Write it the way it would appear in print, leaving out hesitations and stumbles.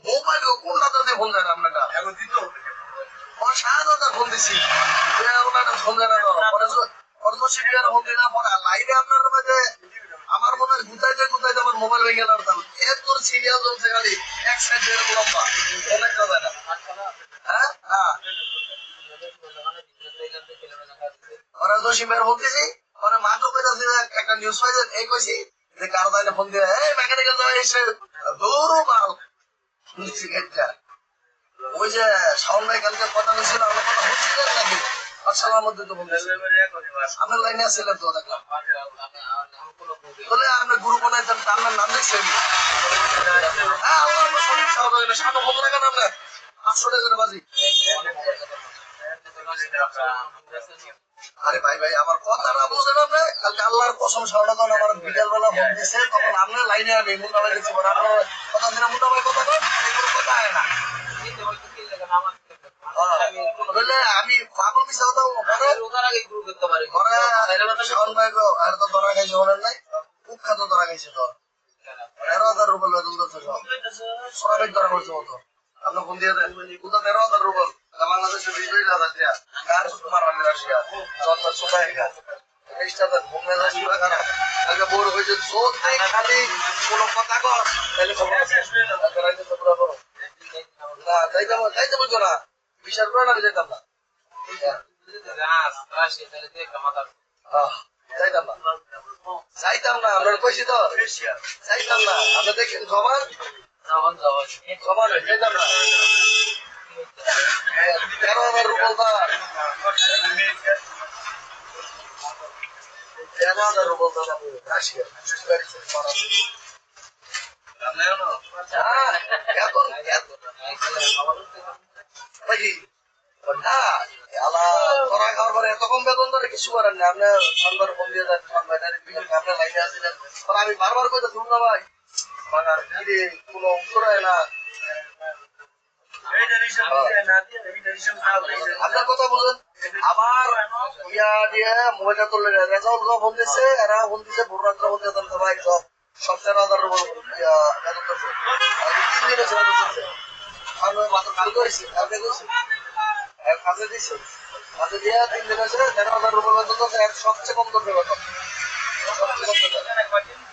mobile কোনটা phone যায় না আপনারটা সারা ফোন দিছি ফোন যায় না ফোন দিলাম লাইনে আপনার মাঝে আমার মনে হয় গুতাইতে গুতাইতে আমার মোবাইল ভেঙে গেল এত সিরিয়াল চলছে খালি এক সাইড লম্বা অনেক কথা না হ্যাঁ হ্যাঁ ওরা তো সিমের বলতেছি ওরা মাত্র কইতাছে একটা নিউজ পাইছে এই কইছি যে কারো তাইলে ফোন দিয়ে এই মেকানিক্যাল যাওয়া এসে দৌড়ো মাল সিগারেটটা ওই যে শাওন ভাই কালকে কথা বলছিল আমরা কথা বুঝছিলেন নাকি আসসালার মধ্যে তো বলতেছি আপনার লাইনে আসছিলেন তো দেখলাম তাহলে আমরা গ্রুপ বানাইতাম আপনার নাম দেখছেন হ্যাঁ আমার শরীর খাওয়া যাবে না সামনে কত টাকা নাম না 500 টাকা করে বাজি আরে ভাই ভাই আমার কথাটা বুঝলেন আপনি কালকে আল্লাহর কসম সারাদিন আমার বিকেল বেলা ফোন দিছে তখন আপনি লাইনে আমি মুন্ডা ভাই দেখছি আপনার কথা দিনা মুন্ডা ভাই কথা বল এগুলো কথা হয় না আমি পাগল মিশা কথা শাওন ভাই আর তো ধরা খাইছে বলেন নাই কুখ্যাত ধরা খাইছে তো 13,000 রুপেল বেতন করছে সরাবেক ধরা করছে মতো আপনি ফোন দিয়ে দেন কোথা 13,000 রুপেল বাংলাদেশের 20,000 টাকা কার তোমার রাশিয়া জন্ম সুপাই গা রেজিস্টার ফোন মেলা শুরু করা আগে বড় হয়েছে যদি খালি কোনো কথা কর তাহলে খবর আছে রাইতে তো পুরো করো না যাইতে বলছো না বিশাল করে না যাইতাম না যাইতাম না আপনার কইছি তো যাইতাম না আপনি দেখেন সমান সমান যাইতাম না 13,000 রুপেল দা 13,000 রুপেল দা রাশিয়া এখন ধরা খাওয়ার পরে এত কম বেতন ধরে কিছু করেন না আপনার সন্ধ্যার ফোন দিয়ে দেন আপনার লাইনে আসছিলেন আমি বারবার কইতে শুন না ভাই কোনো উত্তর হয় না আপনার কথা বলেন আবার ইয়া দিয়ে মোবাইলটা তুললে রেজাল্ট ফোন দিচ্ছে এরা ফোন দিচ্ছে ভোর রাত্রে ফোন দিয়ে ভাই সব 13,000 বেতন করছে 3 দিনে ছেড়ে দিচ্ছে আমি মাত্র কাল করেছি কালকে করছি কাজে দিচ্ছে কাজে দিয়ে 3 দিন আছে 13,000 রুপেল বেতন সবচেয়ে কম করবে বেতন সবচেয়ে কম